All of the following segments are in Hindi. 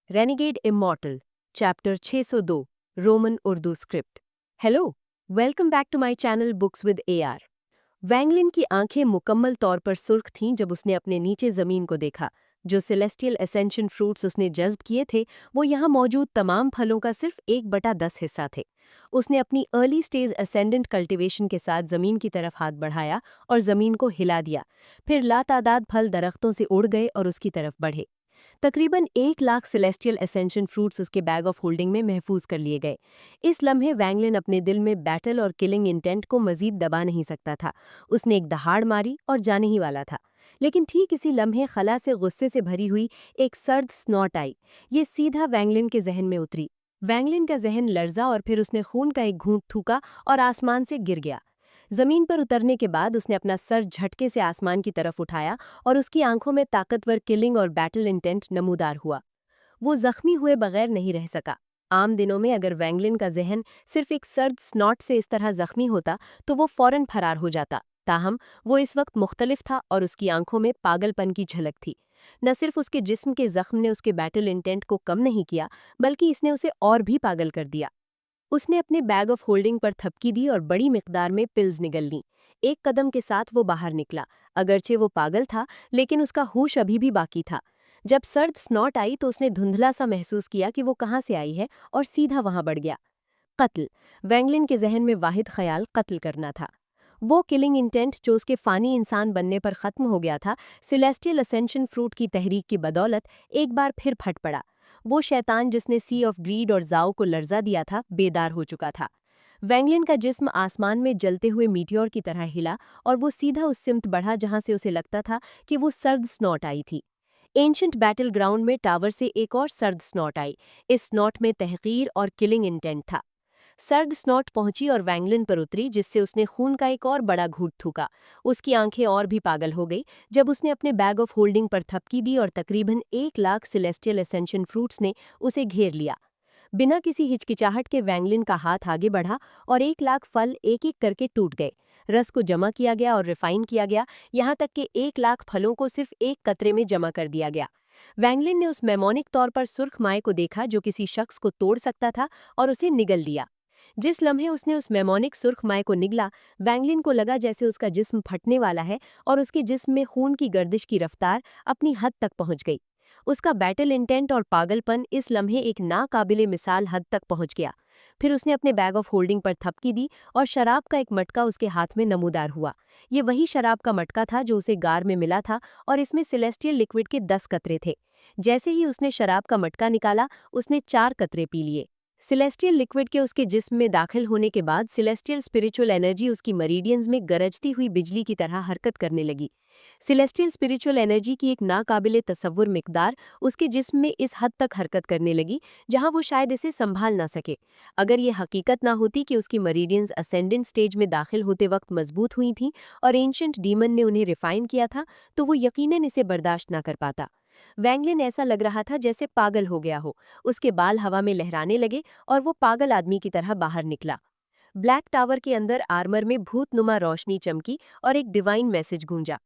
रेनिगेड Immortal chapter 602 roman Urdu script. Hello, welcome back to my channel books with AR. Wang Lin की आंखें मुकम्मल तौर पर सुर्ख थीं जब उसने अपने नीचे जमीन को देखा। जो सेलेस्टियल एसेंशन फ्रूट्स उसने जज्ब किए थे वो यहाँ मौजूद तमाम फलों का सिर्फ 1/10 हिस्सा थे। उसने अपनी अर्ली स्टेज असेंडेंट कल्टीवेशन के साथ जमीन की तरफ हाथ बढ़ाया और जमीन को हिला दिया। फिर लातादाद फल दरख्तों से उड़ गए और उसकी तरफ बढ़े। तकरीबन 1 लाख सेलेस्टियल एसेंशन फ्रूट्स उसके बैग ऑफ होल्डिंग में महफूज कर लिए गए। इस लम्हे वैंगलिन अपने दिल में बैटल और किलिंग इंटेंट को मजीद दबा नहीं सकता था। उसने एक दहाड़ मारी और जाने ही वाला था। लेकिन ठीक इसी लम्हे खला से गुस्से से भरी हुई एक सर्द स्नॉट आई। ये सीधा वैंगलिन के जहन में उतरी। वैंगलिन का जहन लर्जा और फिर उसने खून का एक घूंट थूका और आसमान से गिर गया। जमीन पर उतरने के बाद उसने अपना सर झटके से आसमान की तरफ उठाया और उसकी आंखों में ताकतवर किलिंग और बैटल इंटेंट नमूदार हुआ। वो जख्मी हुए बगैर नहीं रह सका। आम दिनों में अगर वैंगलिन का जहन सिर्फ एक सर्द स्नॉट से इस तरह जख्मी होता तो वो फौरन फरार हो जाता। ताहम वो इस वक्त मुख्तलिफ था और उसकी आंखों में पागलपन की झलक थी। न सिर्फ उसके जिस्म के जख्म ने उसके बैटल इंटेंट को कम नहीं किया, बल्कि इसने उसे और भी पागल कर दिया। उसने अपने बैग ऑफ होल्डिंग पर थपकी दी और बड़ी मिकदार में पिल्स निगल लीं। एक कदम के साथ वो बाहर निकला। अगरचे वो पागल था, लेकिन उसका होश अभी भी बाकी था। जब सर्द स्नॉट आई तो उसने धुंधला सा महसूस किया कि वो कहाँ से आई है और सीधा वहां बढ़ गया। कत्ल। वैंगलिन के जहन में वाहिद ख्याल कत्ल करना था। वो किलिंग इंटेंट जो उसके फानी इंसान बनने पर खत्म हो गया था, सिलेस्टियल असेंशन फ्रूट की तहरीक की बदौलत एक बार फिर फट पड़ा। वो शैतान जिसने सी ऑफ ग्रीड और जाओ को लर्जा दिया था, बेदार हो चुका था। वैंगलिन का जिस्म आसमान में जलते हुए मीटियोर की तरह हिला और वो सीधा उस सिमत बढ़ा जहां से उसे लगता था कि वो सर्द स्नॉट आई थी। एंशंट बैटल ग्राउंड में टावर से एक और सर्द स्नॉट आई। इस स्नॉट में तहकीर और किलिंग इंटेंट था। सर्द स्नॉट पहुंची और वैंगलिन पर उतरी, जिससे उसने खून का एक और बड़ा घूंट थूका। उसकी आंखें और भी पागल हो गई जब उसने अपने बैग ऑफ होल्डिंग पर थपकी दी और तकरीबन 1 लाख सेलेस्टियल एसेंशन फ्रूट्स ने उसे घेर लिया। बिना किसी हिचकिचाहट के वैंगलिन का हाथ आगे बढ़ा और 1 लाख फल एक एक करके टूट गए। रस को जमा किया गया और रिफाइन किया गया, यहाँ तक कि 1 लाख फलों को सिर्फ एक कतरे में जमा कर दिया गया। वैंगलिन ने उस मेमोनिक तौर पर सुर्ख माए को देखा जो किसी शख्स को तोड़ सकता था और उसे निगल दिया। जिस लम्हे उसने उस मेमोनिक सुर्ख माए को निगला, वैंगलिन को लगा जैसे उसका जिस्म फटने वाला है और उसके जिस्म में खून की गर्दिश की रफ्तार अपनी हद तक पहुंच गई। उसका बैटल इंटेंट और पागलपन इस लम्हे एक नाकाबिले मिसाल हद तक पहुंच गया। फिर उसने अपने बैग ऑफ होल्डिंग पर थपकी दी और शराब का एक मटका उसके हाथ में नमूदार हुआ। ये वही शराब का मटका था जो उसे गार में मिला था और इसमें सेलेस्टियल लिक्विड के 10 कतरे थे। जैसे ही उसने शराब का मटका निकाला, उसने 4 कतरे पी लिए। सिलेस्टियल लिक्विड के उसके जिस्म में दाखिल होने के बाद सिलेस्टियल स्पिरिचुअल एनर्जी उसकी मरीडियंस में गरजती हुई बिजली की तरह हरकत करने लगी। सिलेस्टियल स्पिरिचुअल एनर्जी की एक नाकाबिले तसव्वुर मिकदार उसके जिस्म में इस हद तक हरकत करने लगी जहां वो शायद इसे संभाल ना सके। अगर ये हकीकत ना होती कि उसकी मरीडियंस असेंडेंट स्टेज में दाखिल होते वक्त मजबूत हुई थीं और एंशंट डीमन ने उन्हें रिफाइन किया था, तो वो यकीनन इसे बर्दाश्त ना कर पाता। वैंगलिन ऐसा लग रहा था जैसे पागल हो गया हो। उसके बाल हवा में लहराने लगे और वो पागल आदमी की तरह बाहर निकला। ब्लैक टावर के अंदर आर्मर में भूतनुमा रोशनी चमकी और एक डिवाइन मैसेज गूंजा।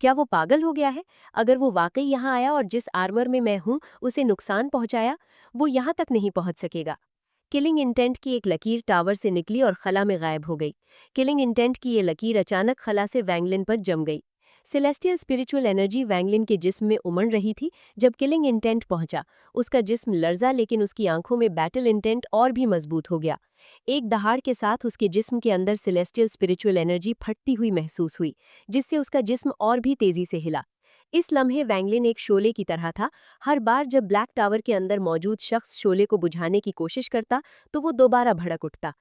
क्या वो पागल हो गया है? अगर वो वाकई यहाँ आया और जिस आर्मर में मैं हूँ उसे नुकसान पहुंचाया, वो यहाँ तक नहीं पहुंच सकेगा। किलिंग इंटेंट की एक लकीर टावर से निकली और खला में गायब हो गई। किलिंग इंटेंट की ये लकीर अचानक खला से वैंगलिन पर जम गई। सेलेस्टियल स्पिरिचुअल एनर्जी वैंगलिन के जिस्म में उमड़ रही थी जब किलिंग इंटेंट पहुंचा। उसका जिस्म लर्जा, लेकिन उसकी आंखों में बैटल इंटेंट और भी मजबूत हो गया। एक दहाड़ के साथ उसके जिस्म के अंदर सेलेस्टियल स्पिरिचुअल एनर्जी फटती हुई महसूस हुई, जिससे उसका जिस्म और भी तेजी से हिला। इस लम्हे वैंगलिन एक शोले की तरह था। हर बार जब ब्लैक टावर के अंदर मौजूद शख्स शोले को बुझाने की कोशिश करता तो वो दोबारा भड़क उठता।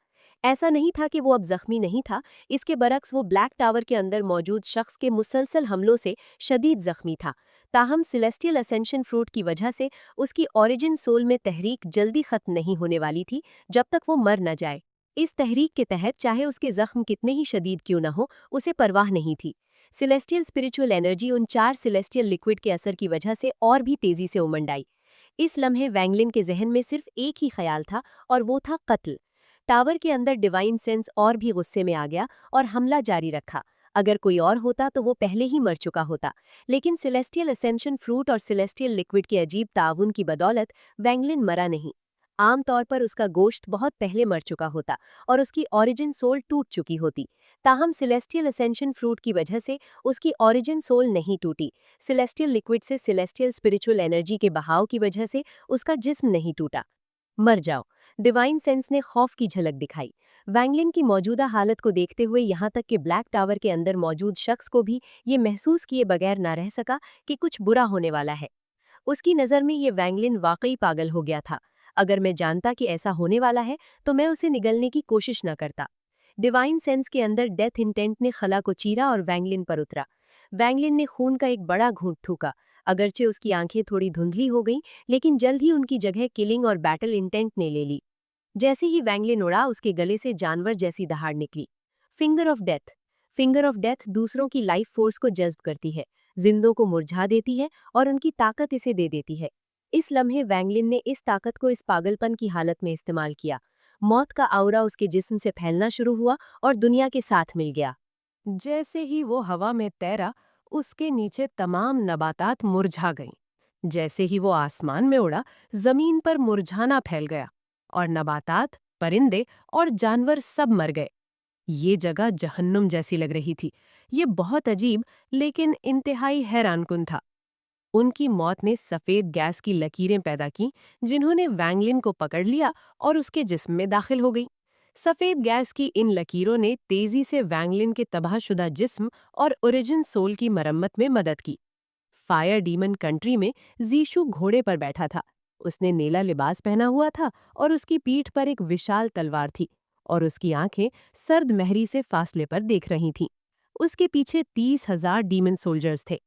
ऐसा नहीं था कि वो अब जख्मी नहीं था, इसके बरक्स वो ब्लैक टावर के अंदर मौजूद शख्स के मुसलसल हमलों से शदीद जख्मी था। ताहम सिलेस्टियल असेंशन फ्रूट की वजह से उसकी ओरिजिन सोल में तहरीक जल्दी खत्म नहीं होने वाली थी जब तक वो मर न जाए। इस तहरीक के तहत चाहे उसके जख्म कितने ही शदीद क्यों न हो, उसे परवाह नहीं थी। सिलेस्टियल स्पिरिचुअल एनर्जी उन 4 सिलेस्टियल लिक्विड के असर की वजह से और भी तेजी से उमंड आई। इस लम्हे वैंगलिन के जहन में सिर्फ एक ही ख्याल था और वो था कत्ल। टावर के अंदर डिवाइन सेंस और भी गुस्से में आ गया और हमला जारी रखा। अगर कोई और होता तो वो पहले ही मर चुका होता, लेकिन सेलेस्टियल असेंशन फ्रूट और सेलेस्टियल लिक्विड के अजीब ताउन की बदौलत वैंगलिन मरा नहीं। आमतौर पर उसका गोश्त बहुत पहले मर चुका होता और उसकी ओरिजिन सोल टूट चुकी होती। ताहम सेलेस्टियल असेंशन फ्रूट की वजह से उसकी ओरिजिन सोल नहीं टूटी। सेलेस्टियल लिक्विड से सेलेस्टियल स्पिरिचुअल एनर्जी के बहाव की वजह से उसका जिस्म नहीं टूटा। मर जाओ। डिवाइन सेंस ने खौफ की झलक दिखाई। वैंगलिन की मौजूदा हालत को देखते हुए यहाँ तक कि ब्लैक टावर के अंदर मौजूद शख्स को भी ये महसूस किए बगैर ना रह सका कि कुछ बुरा होने वाला है। उसकी नज़र में ये वैंगलिन वाकई पागल हो गया था। अगर मैं जानता कि ऐसा होने वाला है तो मैं उसे निगलने की कोशिश न करता। डिवाइन सेंस के अंदर डेथ इंटेंट ने खला को चीरा और वैंगलिन पर उतरा। वैंगलिन ने खून का एक बड़ा घूंट थूका। अगरचे उसकी आंखें थोड़ी धुंधली हो गईं, लेकिन जल्द ही उनकी जगह किलिंग और बैटल इंटेंट ने ले ली। जैसे ही वैंगलिन उड़ा, उसके गले से जानवर जैसी दहाड़ निकली। Finger of death. Finger of death दूसरों की लाइफ फोर्स को जज्ब करती है, जिंदों को मुरझा देती है और उनकी ताकत इसे दे देती है। इस लम्हे वैंगलिन ने इस ताकत को इस पागलपन की हालत में इस्तेमाल किया। मौत का आउरा उसके जिस्म से फैलना शुरू हुआ और दुनिया के साथ मिल गया। जैसे ही वो हवा में तैरा, उसके नीचे तमाम नबातात मुरझा गईं। जैसे ही वो आसमान में उड़ा, जमीन पर मुरझाना फैल गया और नबातात, परिंदे और जानवर सब मर गए। ये जगह जहन्नुम जैसी लग रही थी। ये बहुत अजीब लेकिन इंतहाई हैरानकुन था। उनकी मौत ने सफेद गैस की लकीरें पैदा की, जिन्होंने वैंगलिन को पकड़ लिया और उसके जिस्म में दाखिल हो गई। सफेद गैस की इन लकीरों ने तेजी से वैंगलिन के तबाहशुदा जिस्म और ओरिजिन सोल की मरम्मत में मदद की। फायर डीमन कंट्री में जीशु घोड़े पर बैठा था। उसने नीला लिबास पहना हुआ था और उसकी पीठ पर एक विशाल तलवार थी और उसकी आंखें सर्द महरी से फासले पर देख रही थीं। उसके पीछे 30,000 डीमन सोल्जर्स थे।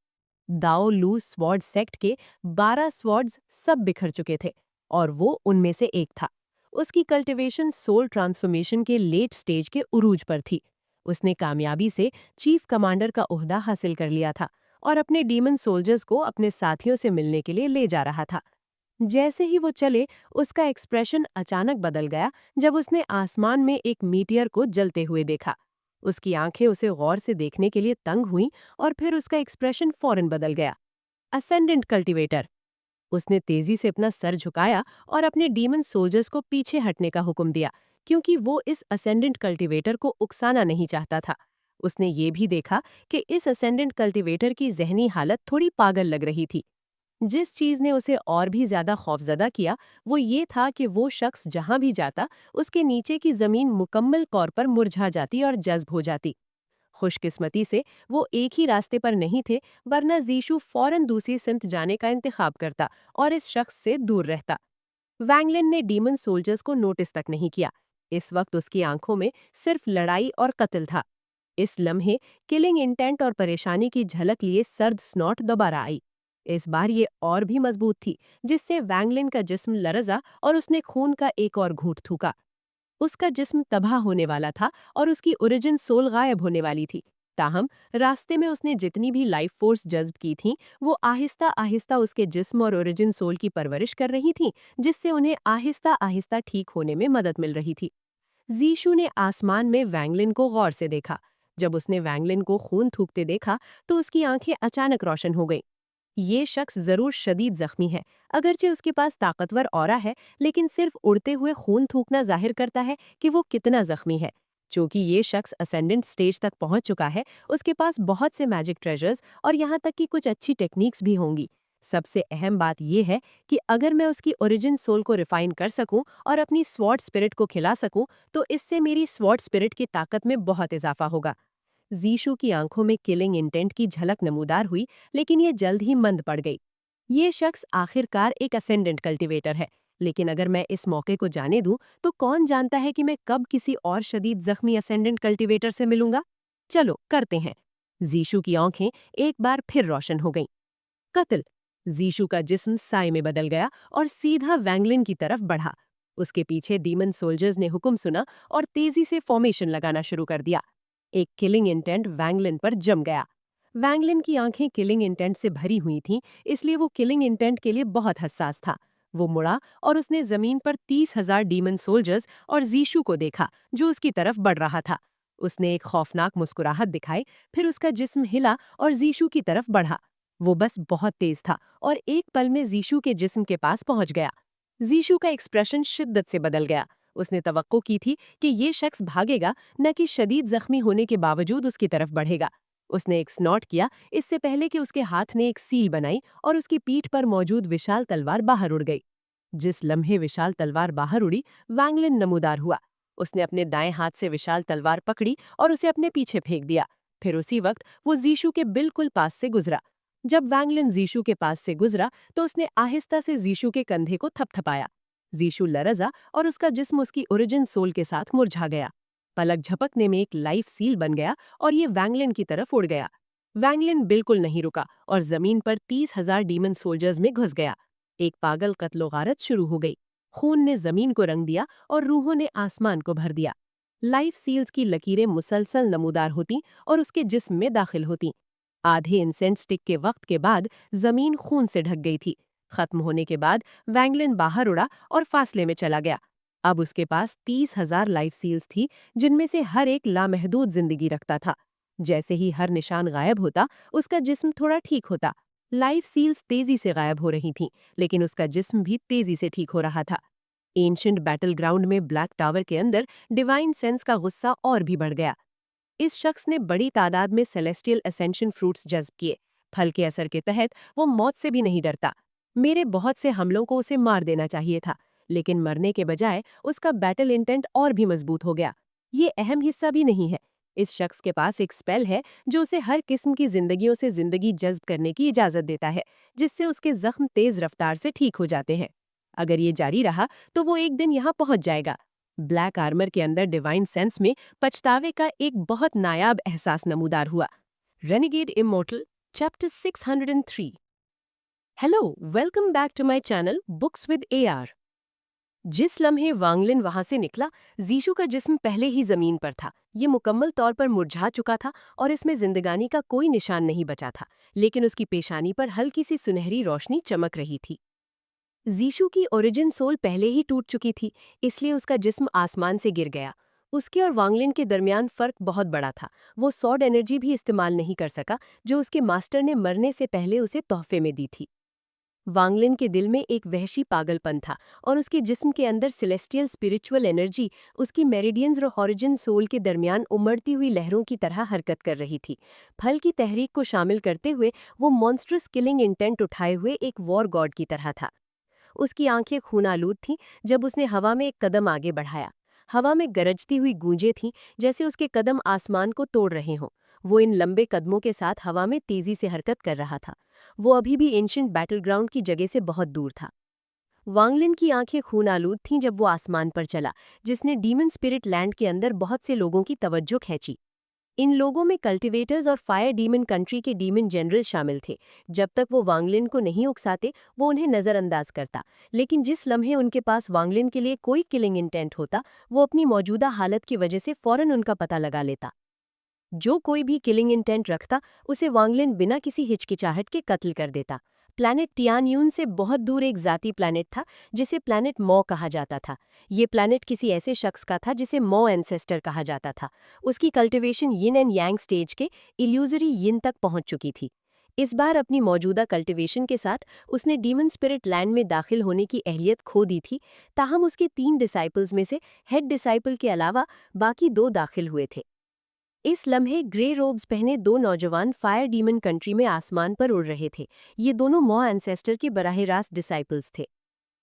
दाओ लू स्वॉर्ड सेक्ट के 12 स्वॉर्ड्स सब बिखर चुके थे और वो उनमें से एक था। उसकी कल्टिवेशन सोल ट्रांसफॉर्मेशन के लेट स्टेज के उरूज पर थी। उसने कामयाबी से चीफ कमांडर का ओहदा हासिल कर लिया था और अपने डीमन सोल्जर्स को अपने साथियों से मिलने के लिए ले जा रहा था। जैसे ही वो चले, उसका एक्सप्रेशन अचानक बदल गया जब उसने आसमान में एक मीटियर को जलते हुए देखा। उसकी आंखें उसे गौर से देखने के लिए तंग हुईं और फिर उसका एक्सप्रेशन फौरन बदल गया। Ascendant cultivator. उसने तेजी से अपना सर झुकाया और अपने डीमन सोल्जर्स को पीछे हटने का हुक्म दिया, क्योंकि वो इस असेंडेंट कल्टीवेटर को उकसाना नहीं चाहता था। उसने ये भी देखा कि इस असेंडेंट कल्टीवेटर की जहनी हालत थोड़ी पागल लग रही थी। जिस चीज ने उसे और भी ज्यादा खौफजदा किया, वो ये था कि वो शख्स जहां भी जाता, उसके नीचे की जमीन मुकम्मल तौर पर मुरझा जाती और जज्ब हो जाती। खुशकिस्मती से वो एक ही रास्ते पर नहीं थे, वरना जीशु फौरन दूसरी सिमत जाने का इंतखाब करता और इस शख्स से दूर रहता। वैंगलिन ने डीमन सोल्जर्स को नोटिस तक नहीं किया। इस वक्त उसकी आंखों में सिर्फ लड़ाई और कत्ल था। इस लम्हे किलिंग इंटेंट और परेशानी की झलक लिए सर्द स्नॉट दोबारा आई। इस बार ये और भी मजबूत थी, जिससे वैंगलिन का जिस्म लरजा और उसने खून का एक और घूंट थूका। उसका जिस्म तबाह होने वाला था और उसकी ओरिजिन सोल गायब होने वाली थी। ताहम रास्ते में उसने जितनी भी लाइफ फोर्स जज्ब की थी, वो आहिस्ता आहिस्ता उसके जिस्म और ओरिजिन सोल की परवरिश कर रही थी, जिससे उन्हें आहिस्ता आहिस्ता ठीक होने में मदद मिल रही थी। जीशु ने आसमान में वैंगलिन को गौर से देखा। जब उसने वैंगलिन को खून थूकते देखा तो उसकी आंखें अचानक रोशन हो गईं। ये शख्स जरूर शदीद जख्मी है, अगरचे उसके पास ताकतवर ऑरा है, लेकिन सिर्फ उड़ते हुए खून थूकना जाहिर करता है कि वो कितना जख्मी है। चूंकि ये शख्स असेंडेंट स्टेज तक पहुंच चुका है, उसके पास बहुत से मैजिक ट्रेजर्स और यहाँ तक कि कुछ अच्छी टेक्निक्स भी होंगी। सबसे अहम बात यह है कि अगर मैं उसकी ओरिजिन सोल को रिफाइन कर सकूं और अपनी स्वॉर्ड स्पिरिट को खिला सकूं, तो इससे मेरी स्वॉर्ड स्पिरिट की ताकत में बहुत इजाफा होगा। जीशु की आंखों में किलिंग इंटेंट की झलक नमूदार हुई, लेकिन ये जल्द ही मंद पड़ गई। ये शख्स आखिरकार एक असेंडेंट कल्टीवेटर है, लेकिन अगर मैं इस मौके को जाने दूं, तो कौन जानता है कि मैं कब किसी और शदीद जख्मी असेंडेंट कल्टीवेटर से मिलूंगा। चलो करते हैं। जीशु की आंखें एक बार फिर रोशन हो गईं। कत्ल। जीशु का जिस्म साए में बदल गया और सीधा वैंगलिन की तरफ बढ़ा। उसके पीछे डीमन सोल्जर्स ने हुक्म सुना और तेजी से फॉर्मेशन लगाना शुरू कर दिया। एक किलिंग इंटेंट वैंगलिन पर जम गया। वैंगलिन की आंखें किलिंग इंटेंट से भरी हुई थीं, इसलिए वो किलिंग इंटेंट के लिए बहुत हसास था। वो मुड़ा और उसने जमीन पर 30,000 डीमन सोल्जर्स और जीशु को देखा, जो उसकी तरफ बढ़ रहा था। उसने एक खौफनाक मुस्कुराहट दिखाई, फिर उसका जिस्म हिला और जीशु की तरफ बढ़ा। वो बस बहुत तेज था और एक पल में जीशु के जिस्म के पास पहुंच गया। जीशु का एक्सप्रेशन शिद्दत से बदल गया। उसने तवक्को की थी कि ये शख्स भागेगा, न कि शदीद जख्मी होने के बावजूद उसकी तरफ बढ़ेगा। उसने एक स्नॉट किया, इससे पहले कि उसके हाथ ने एक सील बनाई और उसकी पीठ पर मौजूद विशाल तलवार बाहर उड़ गई। जिस लम्हे विशाल तलवार बाहर उड़ी, वैंगलिन नमूदार हुआ। उसने अपने दाएं हाथ से विशाल तलवार पकड़ी और उसे अपने पीछे फेंक दिया। फिर उसी वक्त वो जीशु के बिल्कुल पास से गुजरा। जब वैंगलिन जीशु के पास से गुजरा तो उसने आहिस्ता से जीशु के कंधे को थपथपाया। जीशु लरजा और उसका जिस्म उसकी ओरिजिन सोल के साथ मुरझा गया। पलक झपकने में एक लाइफ सील बन गया और ये वैंगलिन की तरफ उड़ गया। वैंगलिन बिल्कुल नहीं रुका और जमीन पर 30,000 डीमन सोल्जर्स में घुस गया। एक पागल कत्लो गारत शुरू हो गई। खून ने जमीन को रंग दिया और रूहों ने आसमान को भर दिया। लाइफ सील्स की लकीरें मुसलसल नमूदार होती और उसके जिस्म में दाखिल होती। आधे इंसेंस स्टिक के वक्त के बाद जमीन खून से ढक गई थी। खत्म होने के बाद वैंगलिन बाहर उड़ा और फासले में चला गया। अब उसके पास 30,000 लाइफ सील्स थी, जिनमें से हर एक लामहदूद जिंदगी रखता था। जैसे ही हर निशान गायब होता, उसका जिस्म थोड़ा ठीक होता। लाइफ सील्स तेजी से गायब हो रही थीं, लेकिन उसका जिस्म भी तेजी से ठीक हो रहा था। एंशिएंट बैटल ग्राउंड में ब्लैक टावर के अंदर डिवाइन सेंस का गुस्सा और भी बढ़ गया। इस शख्स ने बड़ी तादाद में सेलेस्टियल असेंशन फ्रूट्स जज्ब किए। फल के असर के तहत वो मौत से भी नहीं डरता। मेरे बहुत से हमलों को उसे मार देना चाहिए था, लेकिन मरने के बजाय उसका बैटल इंटेंट और भी मजबूत हो गया। ये अहम हिस्सा भी नहीं है। इस शख्स के पास एक स्पेल है जो उसे हर किस्म की जिंदगियों से जिंदगी जज्ब करने की इजाजत देता है, जिससे उसके जख्म तेज रफ्तार से ठीक हो जाते हैं। अगर ये जारी रहा तो वो एक दिन यहाँ पहुंच जाएगा। ब्लैक आर्मर के अंदर डिवाइन सेंस में पछतावे का एक बहुत नायाब एहसास नमूदार हुआ। Renegade Immortal chapter 603। Hello, welcome back to my channel books with AR. जिस लम्हे वांगलिन वहां से निकला, जीशु का जिस्म पहले ही जमीन पर था। ये मुकम्मल तौर पर मुरझा चुका था और इसमें जिंदगानी का कोई निशान नहीं बचा था, लेकिन उसकी पेशानी पर हल्की सी सुनहरी रोशनी चमक रही थी। जीशु की ओरिजिन सोल पहले ही टूट चुकी थी, इसलिए उसका जिस्म आसमान से गिर गया। उसके और वांगलिन के दरमियान फर्क बहुत बड़ा था। वो सॉर्ड एनर्जी भी इस्तेमाल नहीं कर सका जो उसके मास्टर ने मरने से पहले उसे तोहफे में दी थी। वांगलिन के दिल में एक वहशी पागलपन था और उसके जिस्म के अंदर सेलेस्टियल स्पिरिचुअल एनर्जी उसकी मेरिडियंस और ओरिजिन सोल के दरमियान उमड़ती हुई लहरों की तरह हरकत कर रही थी। फल की तहरीक को शामिल करते हुए वो मॉन्स्ट्रस किलिंग इंटेंट उठाए हुए एक वॉर गॉड की तरह था। उसकी आंखें खूनालूद थीं जब उसने हवा में एक कदम आगे बढ़ाया। हवा में गरजती हुई गूंजें थीं, जैसे उसके कदम आसमान को तोड़ रहे हों। वो इन लंबे कदमों के साथ हवा में तेजी से हरकत कर रहा था। वो अभी भी एंशिएंट बैटल ग्राउंड की जगह से बहुत दूर था। वांगलिन की आंखें खूनालूद थीं जब वो आसमान पर चला, जिसने डीमन स्पिरिट लैंड के अंदर बहुत से लोगों की तवज्जो खींची। इन लोगों में कल्टिवेटर्स और फायर डीमन कंट्री के डीमन जनरल शामिल थे। जब तक वो वांगलिन को नहीं उकसाते, वो उन्हें नज़रअंदाज करता, लेकिन जिस लम्हे उनके पास वांगलिन के लिए कोई किलिंग इंटेंट होता, वो अपनी मौजूदा हालत की वजह से फौरन उनका पता लगा लेता। जो कोई भी किलिंग इंटेंट रखता, उसे वांगलिन बिना किसी हिचकिचाहट के कत्ल कर देता। प्लैनेट टियानयून से बहुत दूर एक जाती प्लैनेट था जिसे प्लैनेट मॉ कहा जाता था। ये प्लैनेट किसी ऐसे शख्स का था जिसे मॉ एंसेस्टर कहा जाता था। उसकी cultivation yin and yang stage के इल्यूजरी यिन तक पहुंच चुकी थी। इस बार अपनी मौजूदा कल्टिवेशन के साथ उसने डीमन स्पिरिट लैंड में दाखिल होने की अहलियत खो दी थी। ताहम उसके 3 डिसाइपल्स में से हेड डिसाइपल के अलावा बाकी 2 दाखिल हुए थे। इस लम्हे ग्रे रोब्स पहने 2 नौजवान फायर डीमन कंट्री में आसमान पर उड़ रहे थे। ये दोनों मॉ एंसेस्टर के बराह रास्त डिसाइपल्स थे।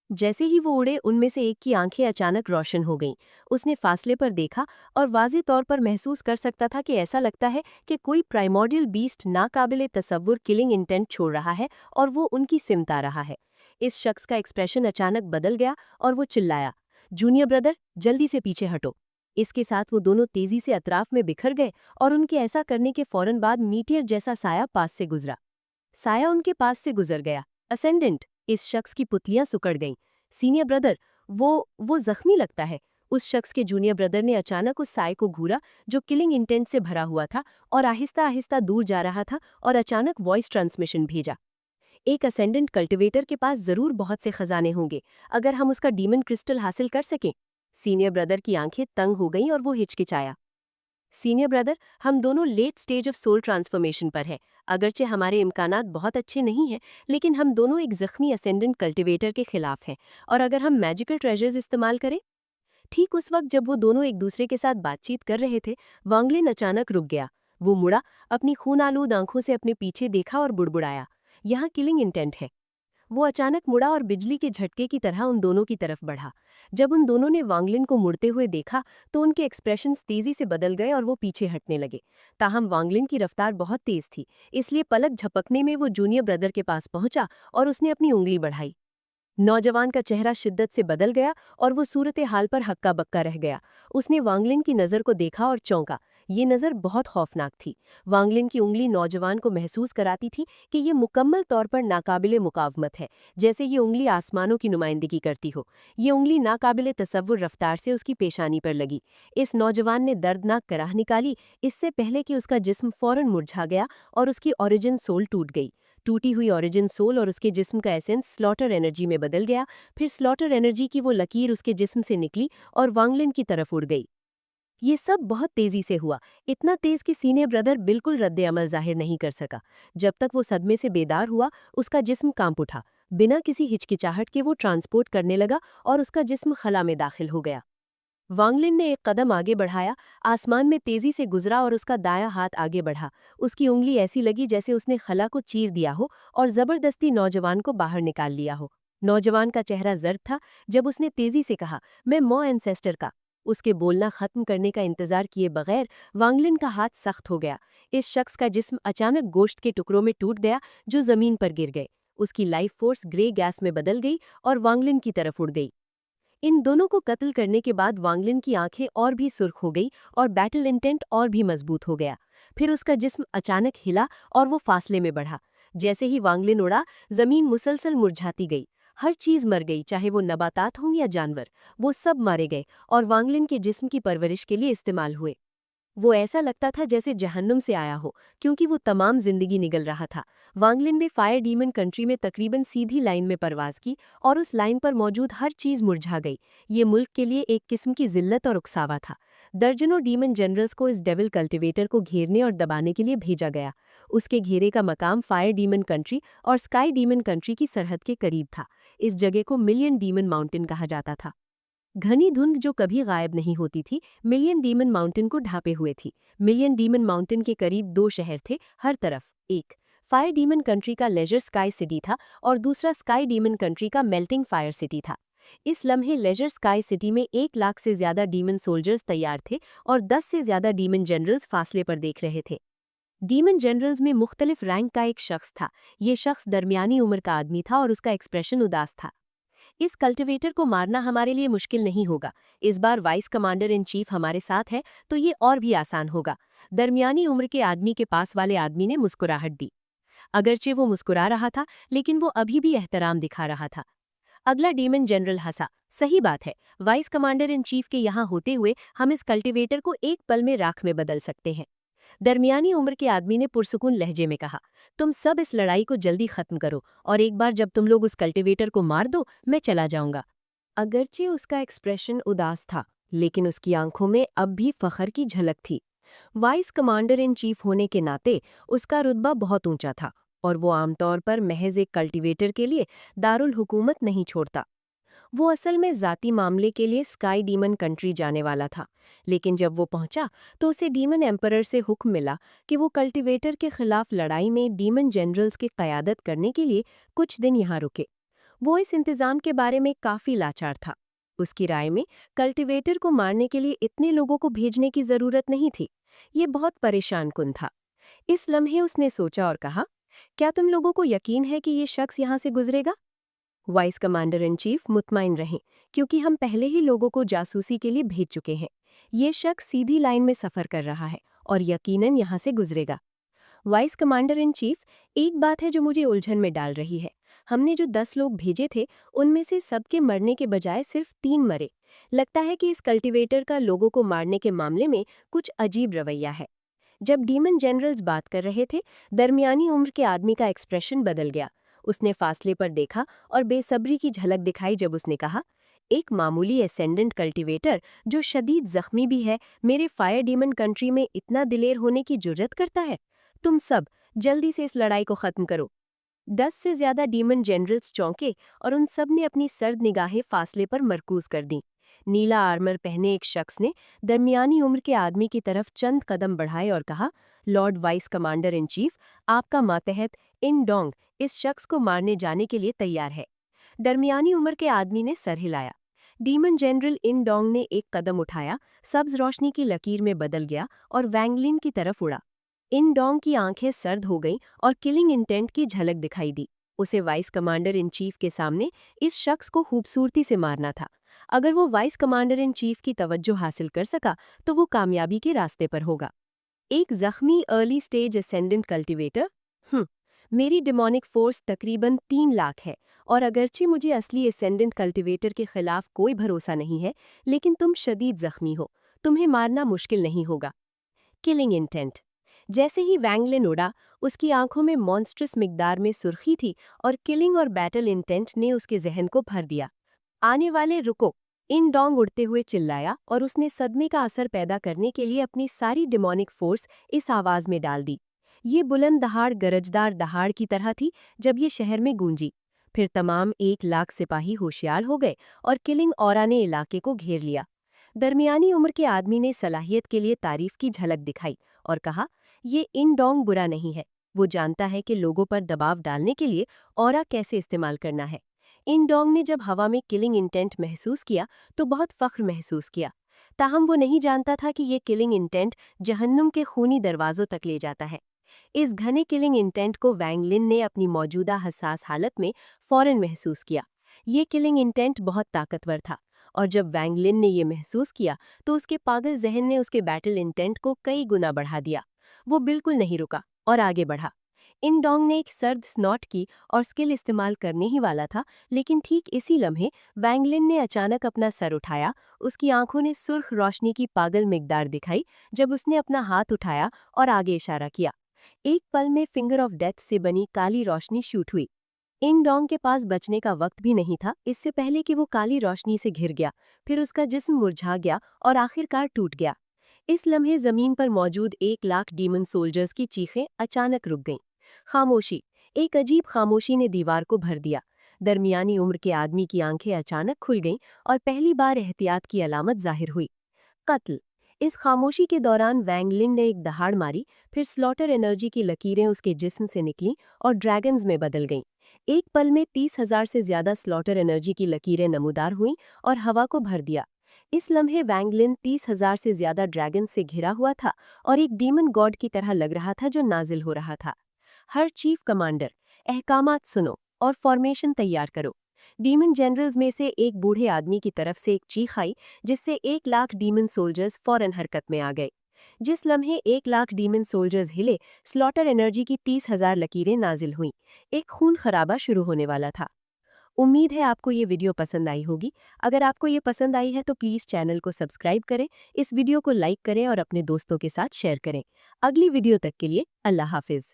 जैसे ही वो उड़े, उनमें से एक की आंखें अचानक रोशन हो गईं। उसने फासले पर देखा और वाज़े तौर पर महसूस कर सकता था कि ऐसा लगता है कि कोई प्राइमोर्डियल बीस्ट नाकाबिले तसव्वुर किलिंग इंटेंट छोड़ रहा है और वो उनकी सिमत आ रहा है। इस शख्स का एक्सप्रेशन अचानक बदल गया और वो चिल्लाया, जूनियर ब्रदर, जल्दी से पीछे हटो। इसके साथ वो दोनों तेजी से अतराफ में बिखर गए और उनके ऐसा करने के फौरन बाद मीटियर जैसा साया पास से गुजरा। साया उनके पास से गुजर गया। असेंडेंट, इस शख्स की पुतलियां सुकड़ गईं। सीनियर ब्रदर, वो जख्मी लगता है। उस शख्स के जूनियर ब्रदर ने अचानक उस साए को घूरा जो किलिंग इंटेंट से भरा हुआ था और आहिस्ता आहिस्ता दूर जा रहा था और अचानक वॉइस ट्रांसमिशन भेजा। एक असेंडेंट कल्टिवेटर के पास जरूर बहुत से खजाने होंगे अगर हम उसका डीमन क्रिस्टल हासिल कर सकें। सीनियर ब्रदर की आंखें तंग हो गईं और वो हिचकिचाया। सीनियर ब्रदर, हम दोनों late stage of soul transformation पर हैं। अगरचे हमारे इम्कानात बहुत अच्छे नहीं हैं, लेकिन हम दोनों एक जख्मी असेंडेंट कल्टिवेटर के खिलाफ हैं। और अगर हम मैजिकल ट्रेजर्स इस्तेमाल करें। ठीक उस वक्त जब वो दोनों एक दूसरे के साथ बातचीत कर रहे थे, वांगलिन अचानक रुक गया। वो मुड़ा, अपनी खून आलूद आंखों से अपने पीछे देखा और बुड़बुड़ाया, यहाँ किलिंग इंटेंट है। वो अचानक मुड़ा और बिजली के झटके की तरह उन दोनों की तरफ बढ़ा। जब उन दोनों ने वांगलिन को मुड़ते हुए देखा तो उनके एक्सप्रेशंस तेजी से बदल गए और वो पीछे हटने लगे। ताहम वांगलिन की रफ्तार बहुत तेज थी, इसलिए पलक झपकने में वो जूनियर ब्रदर के पास पहुंचा और उसने अपनी उंगली बढ़ाई। नौजवान का चेहरा शिद्दत से बदल गया और वो सूरत हाल पर हक्का बक्का रह गया। उसने वांगलिन की नज़र को देखा और चौंका। ये नज़र बहुत खौफनाक थी। वांगलिन की उंगली नौजवान को महसूस कराती थी कि ये मुकम्मल तौर पर नाकाबिले मुकावमत है, जैसे ये उंगली आसमानों की नुमाइंदगी करती हो। ये उंगली नाकाबिले तसव्वुर रफ्तार से उसकी पेशानी पर लगी। इस नौजवान ने दर्दनाक कराह निकाली, इससे पहले कि उसका जिस्म फौरन मुरझा गया और उसकी ओरिजिन सोल टूट गई। टूटी हुई ओरिजिन सोल और उसके जिस्म का एसेंस स्लॉटर एनर्जी में बदल गया। फिर स्लॉटर एनर्जी की वो लकीर उसके जिस्म से निकली और वांगलिन की तरफ उड़ गई। ये सब बहुत तेजी से हुआ, इतना तेज कि सीनियर ब्रदर बिल्कुल रद्द अमल जाहिर नहीं कर सका। जब तक वो सदमे से बेदार हुआ, उसका जिस्म कांप उठा। बिना किसी हिचकिचाहट के वो ट्रांसपोर्ट करने लगा और उसका जिस्म खला में दाखिल हो गया। वांगलिन ने एक कदम आगे बढ़ाया, आसमान में तेजी से गुजरा और उसका दायां हाथ आगे बढ़ा। उसकी उंगली ऐसी लगी जैसे उसने खला को चीर दिया हो और जबरदस्ती नौजवान को बाहर निकाल लिया हो। नौजवान का चेहरा जर्द था जब उसने तेजी से कहा, मैं मॉ एंसेस्टर का। उसके बोलना खत्म करने का इंतजार किए बगैर वांगलिन का हाथ सख्त हो गया। इस शख्स का जिस्म अचानक गोश्त के टुकड़ों में टूट गया, जो जमीन पर गिर गए। उसकी लाइफ फोर्स ग्रे गैस में बदल गई और वांगलिन की तरफ उड़ गई। इन दोनों को कत्ल करने के बाद वांगलिन की आंखें और भी सुर्ख हो गई और बैटल इंटेंट और भी मजबूत हो गया। फिर उसका जिस्म अचानक हिला और वो फासले में बढ़ा। जैसे ही वांगलिन उड़ा, जमीन मुसलसल मुरझाती गई। हर चीज मर गई, चाहे वो नबातात हों या जानवर। वो सब मारे गए और वांगलिन के जिस्म की परवरिश के लिए इस्तेमाल हुए। वो ऐसा लगता था जैसे जहन्नुम से आया हो, क्योंकि वो तमाम जिंदगी निगल रहा था। वांगलिन ने फायर डीमन कंट्री में तकरीबन सीधी लाइन में परवाज की और उस लाइन पर मौजूद हर चीज मुरझा गई। ये मुल्क के लिए एक किस्म की जिल्लत और उकसावा था। दर्जनों डीमन जनरल्स को इस डेविल कल्टिवेटर को घेरने और दबाने के लिए भेजा गया। उसके घेरे का मकाम फायर डीमन कंट्री और स्काई डीमन कंट्री की सरहद के करीब था। इस जगह को मिलियन डीमन माउंटेन कहा जाता था। घनी धुंध जो कभी गायब नहीं होती थी, मिलियन डीमन माउंटेन को ढांपे हुए थी। मिलियन डीमन माउंटेन के करीब दो शहर थे, हर तरफ। एक फायर डीमन कंट्री का लेजर स्काई सिटी था और दूसरा स्काई डीमन कंट्री का मेल्टिंग फायर सिटी था। इस लम्हे लेजर स्काई सिटी में 1 लाख से ज्यादा डीमन सोल्जर्स तैयार थे और 10 से ज्यादा डीमन जनरल्स फासले पर देख रहे थे। डीमन जनरल्स में मुख्तलिफ रैंक का एक शख्स था। ये शख्स दरमियानी उम्र का आदमी था और उसका एक्सप्रेशन उदास था। इस कल्टिवेटर को मारना हमारे लिए मुश्किल नहीं होगा। इस बार वाइस कमांडर इन चीफ हमारे साथ है, तो ये और भी आसान होगा। दरमियानी उम्र के आदमी के पास वाले आदमी ने मुस्कुराहट दी। अगरचे वो मुस्कुरा रहा था, लेकिन वो अभी भी एहतराम दिखा रहा था। अगला डीमन जनरल हंसा। सही बात है, वाइस कमांडर इन चीफ के यहाँ होते हुए हम इस कल्टिवेटर को एक पल में राख में बदल सकते हैं। दरमियानी उम्र के आदमी ने पुरसुकून लहजे में कहा, तुम सब इस लड़ाई को जल्दी खत्म करो और एक बार जब तुम लोग उस कल्टिवेटर को मार दो, मैं चला जाऊंगा। अगरचे उसका एक्सप्रेशन उदास था, लेकिन उसकी आंखों में अब भी फखर की झलक थी। वाइस कमांडर इन चीफ होने के नाते उसका रुतबा बहुत ऊंचा था और वो आमतौर पर महज एक कल्टिवेटर के लिए दारुल हुकूमत नहीं छोड़ता। वो असल में ज़ाती मामले के लिए स्काई डीमन कंट्री जाने वाला था, लेकिन जब वो पहुंचा तो उसे डीमन एम्परर से हुक्म मिला कि वो कल्टिवेटर के खिलाफ लड़ाई में डीमन जनरल्स की क़यादत करने के लिए कुछ दिन यहाँ रुके। वो इस इंतज़ाम के बारे में काफ़ी लाचार था। उसकी राय में कल्टिवेटर को मारने के लिए इतने लोगों को भेजने की ज़रूरत नहीं थी। ये बहुत परेशान कुन था। इस लम्हे उसने सोचा और कहा, क्या तुम लोगों को यकीन है कि ये शख्स यहाँ से गुजरेगा? वाइस कमांडर इन चीफ मुतमईन रहें, क्योंकि हम पहले ही लोगों को जासूसी के लिए भेज चुके हैं। ये शख्स सीधी लाइन में सफ़र कर रहा है और यकीनन यहाँ से गुजरेगा। वाइस कमांडर इन चीफ, एक बात है जो मुझे उलझन में डाल रही है। हमने जो 10 लोग भेजे थे, उनमें से सबके मरने के बजाय सिर्फ 3 मरे। लगता है कि इस कल्टिवेटर का लोगों को मारने के मामले में कुछ अजीब रवैया है। जब डीमन जनरल्स बात कर रहे थे, दरमियानी उम्र के आदमी का एक्सप्रेशन बदल गया। उसने फासले पर देखा और बेसब्री की झलक दिखाई जब उसने कहा, एक मामूली एसेंडेंट कल्टीवेटर जो शदीद जख्मी भी है, मेरे फायर डीमन कंट्री में इतना दिलेर होने की जुर्रत करता है? तुम सब जल्दी से इस लड़ाई को खत्म करो। 10 से ज्यादा डीमन जनरल्स चौंके और उन सब ने अपनी सर्द निगाहें फासले पर मरकूज कर दी। नीला आर्मर पहने एक शख्स ने दरमियानी उम्र के आदमी की तरफ चंद कदम बढ़ाए और कहा, Lord vice commander in chief, आपका मातहत इन डोंग इस शख्स को मारने जाने के लिए तैयार है। दरमियानी उम्र के आदमी ने सर हिलाया। डीमन जनरल इन डोंग ने एक कदम उठाया, सब्ज रोशनी की लकीर में बदल गया और वैंगलिन की तरफ उड़ा। इन डोंग की आंखें सर्द हो गईं और किलिंग इंटेंट की झलक दिखाई दी। उसे वाइस कमांडर इन चीफ के सामने इस शख्स को खूबसूरती से मारना था। अगर वो वाइस कमांडर इन चीफ की तवज्जो हासिल कर सका तो वो कामयाबी के रास्ते पर होगा। एक जख्मी अर्ली स्टेज असेंडेंट कल्टीवेटर। मेरी डिमोनिक फोर्स तकरीबन 3 लाख है और अगरचे मुझे असली असेंडेंट कल्टीवेटर के खिलाफ कोई भरोसा नहीं है, लेकिन तुम शदीद जख्मी हो, तुम्हें मारना मुश्किल नहीं होगा। Killing intent. जैसे ही वैंगलिन उड़ा, उसकी आंखों में मॉन्स्ट्रस मिकदार में सुर्खी थी और किलिंग और बैटल इंटेंट ने उसके जहन को भर दिया। आने वाले रुको, इन डोंग उड़ते हुए चिल्लाया और उसने सदमे का असर पैदा करने के लिए अपनी सारी डिमोनिक फोर्स इस आवाज में डाल दी। ये बुलंद दहाड़ गरजदार दहाड़ की तरह थी जब ये शहर में गूंजी। फिर तमाम 1 लाख सिपाही होशियार हो गए और किलिंग औरा ने इलाके को घेर लिया। दरमियानी उम्र के आदमी ने सलाहियत के लिए तारीफ की झलक दिखाई और कहा, ये इन डोंग बुरा नहीं है, वो जानता है कि लोगों पर दबाव डालने के लिए औरा कैसे इस्तेमाल करना है। इन डोंग ने जब हवा में किलिंग इंटेंट महसूस किया तो बहुत फख्र महसूस किया। ताहम वो नहीं जानता था कि ये किलिंग इंटेंट जहन्नुम के खूनी दरवाजों तक ले जाता है। इस घने किलिंग इंटेंट को वैंगलिन ने अपनी मौजूदा हसास हालत में फौरन महसूस किया। ये किलिंग इंटेंट बहुत ताकतवर था और जब वैंगलिन ने ये महसूस किया तो उसके पागल जहन ने उसके बैटल इंटेंट को कई गुना बढ़ा दिया। वो बिल्कुल नहीं रुका और आगे बढ़ा। इन डोंग ने एक सर्द स्नॉट की और स्किल इस्तेमाल करने ही वाला था, लेकिन ठीक इसी लम्हे वैंगलिन ने अचानक अपना सर उठाया। उसकी आंखों ने सुर्ख रोशनी की पागल मिकदार दिखाई जब उसने अपना हाथ उठाया और आगे इशारा किया। एक पल में फिंगर ऑफ डेथ से बनी काली रोशनी शूट हुई। इन डोंग के पास बचने का वक्त भी नहीं था इससे पहले कि वो काली रोशनी से घिर गया। फिर उसका जिस्म मुरझा गया और आखिरकार टूट गया। इस लम्हे जमीन पर मौजूद 1 लाख डीमन सोल्जर्स की चीखें अचानक रुक गईं। खामोशी, एक अजीब खामोशी ने दीवार को भर दिया। दरमियानी उम्र के आदमी की आंखें अचानक खुल गईं और पहली बार एहतियात की अलामत जाहिर हुई। कत्ल। इस खामोशी के दौरान वैंगलिन ने एक दहाड़ मारी, फिर स्लॉटर एनर्जी की लकीरें उसके जिस्म से निकलीं और ड्रैगन्स में बदल गईं। एक पल में 30,000 से ज्यादा स्लॉटर एनर्जी की लकीरें नमूदार हुईं और हवा को भर दिया। इस लम्हे वैंगलिन 30,000 से ज्यादा ड्रैगन से घिरा हुआ था और एक डीमन गॉड की तरह लग रहा था जो नाजिल हो रहा था। हर चीफ कमांडर, अहकामात सुनो और फॉर्मेशन तैयार करो। डीमन जनरल्स में से एक बूढ़े आदमी की तरफ से एक चीख आई, जिससे 1 लाख डीमन सोल्जर्स फौरन हरकत में आ गए। जिस लम्हे 1 लाख डीमन सोल्जर्स हिले, स्लॉटर एनर्जी की 30,000 लकीरें नाजिल हुईं। एक खून खराबा शुरू होने वाला था। उम्मीद है आपको ये वीडियो पसंद आई होगी। अगर आपको ये पसंद आई है तो प्लीज़ चैनल को सब्सक्राइब करें, इस वीडियो को लाइक करें और अपने दोस्तों के साथ शेयर करें। अगली वीडियो तक के लिए अल्लाह हाफिज़।